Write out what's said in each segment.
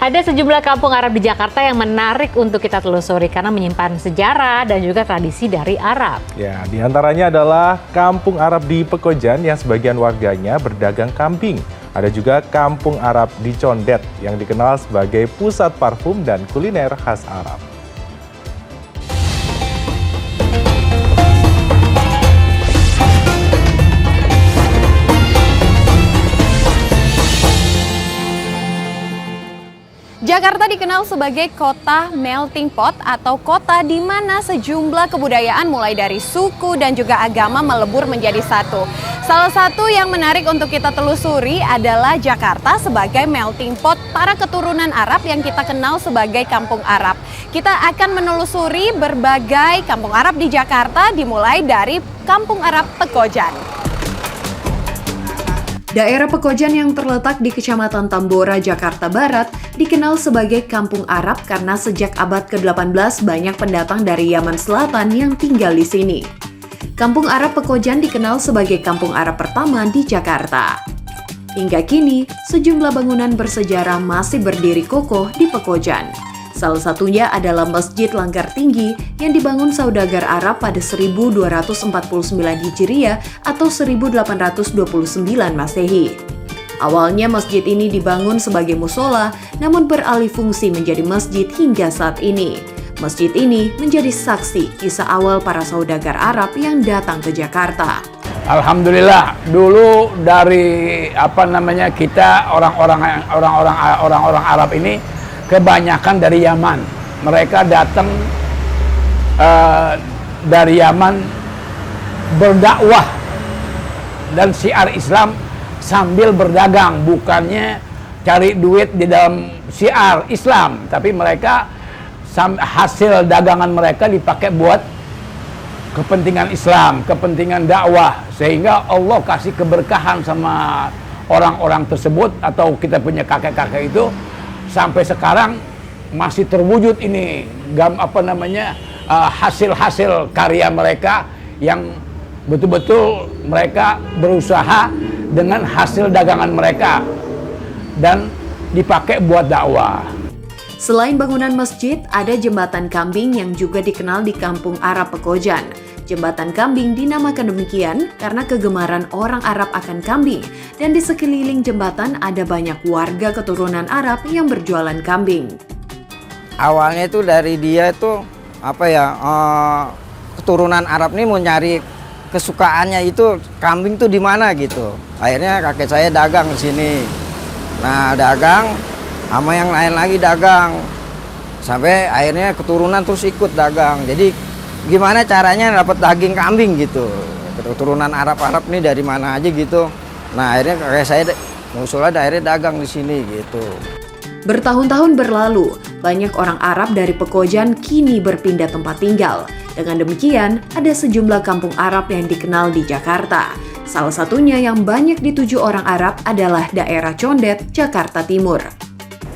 Ada sejumlah kampung Arab di Jakarta yang menarik untuk kita telusuri karena menyimpan sejarah dan juga tradisi dari Arab. Ya, di antaranya adalah Kampung Arab di Pekojan yang sebagian warganya berdagang kambing. Ada juga Kampung Arab di Condet yang dikenal sebagai pusat parfum dan kuliner khas Arab. Jakarta dikenal sebagai kota melting pot atau kota di mana sejumlah kebudayaan mulai dari suku dan juga agama melebur menjadi satu. Salah satu yang menarik untuk kita telusuri adalah Jakarta sebagai melting pot para keturunan Arab yang kita kenal sebagai Kampung Arab. Kita akan menelusuri berbagai kampung Arab di Jakarta dimulai dari Kampung Arab Pekojan. Daerah Pekojan yang terletak di Kecamatan Tambora, Jakarta Barat dikenal sebagai Kampung Arab karena sejak abad ke-18 banyak pendatang dari Yaman Selatan yang tinggal di sini. Kampung Arab Pekojan dikenal sebagai Kampung Arab pertama di Jakarta. Hingga kini, sejumlah bangunan bersejarah masih berdiri kokoh di Pekojan. Salah satunya adalah Masjid Langgar Tinggi yang dibangun saudagar Arab pada 1249 Hijriah atau 1829 Masehi. Awalnya masjid ini dibangun sebagai musola, namun beralih fungsi menjadi masjid hingga saat ini. Masjid ini menjadi saksi kisah awal para saudagar Arab yang datang ke Jakarta. Alhamdulillah, dulu dari kita orang-orang Arab ini kebanyakan dari Yaman. Mereka datang dari Yaman berdakwah dan syiar Islam sambil berdagang, bukannya cari duit di dalam syiar Islam, tapi mereka hasil dagangan mereka dipakai buat kepentingan Islam, kepentingan dakwah, sehingga Allah kasih keberkahan sama orang-orang tersebut atau kita punya kakek-kakek itu. Sampai sekarang masih terwujud ini hasil-hasil karya mereka yang betul-betul mereka berusaha dengan hasil dagangan mereka dan dipakai buat dakwah. Selain bangunan masjid, ada jembatan kambing yang juga dikenal di Kampung Arab Pekojan. Jembatan kambing dinamakan demikian karena kegemaran orang Arab akan kambing, dan di sekeliling jembatan ada banyak warga keturunan Arab yang berjualan kambing. Awalnya itu dari dia itu keturunan Arab ini mau nyari kesukaannya itu kambing tuh di mana gitu. Akhirnya kakek saya dagang di sini. Nah, dagang sama yang lain lagi dagang. Sampai akhirnya keturunan terus ikut dagang. Jadi gimana caranya dapat daging kambing gitu. Keturunan Arab-Arab nih dari mana aja gitu. Nah, akhirnya kakek saya musola akhirnya dagang di sini gitu. Bertahun-tahun berlalu, banyak orang Arab dari Pekojan kini berpindah tempat tinggal. Dengan demikian, ada sejumlah kampung Arab yang dikenal di Jakarta. Salah satunya yang banyak dituju orang Arab adalah daerah Condet, Jakarta Timur.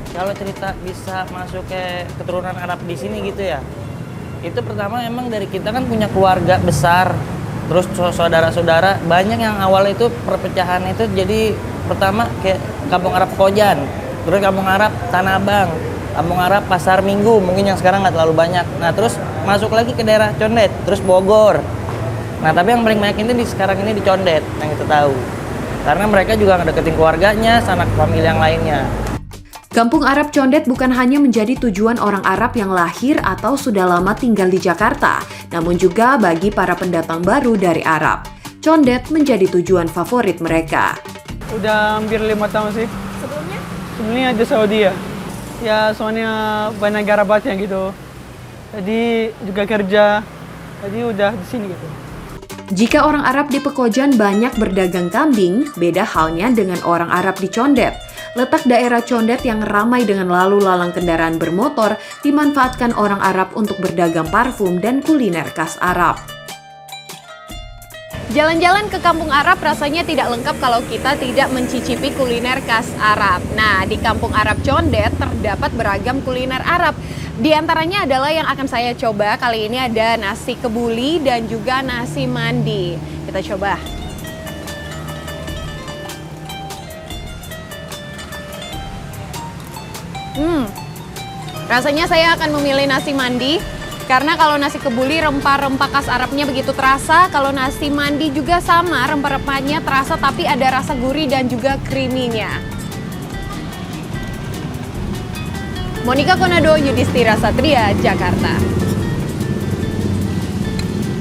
Kalau cerita bisa masuk ke keturunan Arab di sini gitu ya, itu pertama emang dari kita kan punya keluarga besar, terus saudara-saudara banyak yang awal itu perpecahan itu jadi pertama kayak Kampung Arab Pekojan, terus Kampung Arab Tanah Abang, Kampung Arab Pasar Minggu mungkin yang sekarang nggak terlalu banyak. Nah terus masuk lagi ke daerah Condet, terus Bogor. Nah tapi yang paling banyak ini sekarang ini di Condet yang kita tahu, karena mereka juga ngedeketin keluarganya, sanak famili yang lainnya. Kampung Arab Condet bukan hanya menjadi tujuan orang Arab yang lahir atau sudah lama tinggal di Jakarta, namun juga bagi para pendatang baru dari Arab. Condet menjadi tujuan favorit mereka. Udah hampir 5 tahun sih. Sebelumnya? Sebelumnya di Saudi ya. Ya soalnya banyak garabatnya gitu. Jadi juga kerja. Jadi udah di sini gitu. Jika orang Arab di Pekojan banyak berdagang kambing, beda halnya dengan orang Arab di Condet. Letak daerah Condet yang ramai dengan lalu lalang kendaraan bermotor dimanfaatkan orang Arab untuk berdagang parfum dan kuliner khas Arab. Jalan-jalan ke Kampung Arab rasanya tidak lengkap kalau kita tidak mencicipi kuliner khas Arab. Nah, di Kampung Arab Condet terdapat beragam kuliner Arab. Di antaranya adalah yang akan saya coba kali ini ada nasi kebuli dan juga nasi mandi. Kita coba. Rasanya saya akan memilih nasi mandi. Karena kalau nasi kebuli rempah-rempah khas Arabnya begitu terasa, kalau nasi mandi juga sama, rempah-rempahnya terasa tapi ada rasa gurih dan juga creamy-nya. Monica Konado, Yudhistira Satria, Jakarta.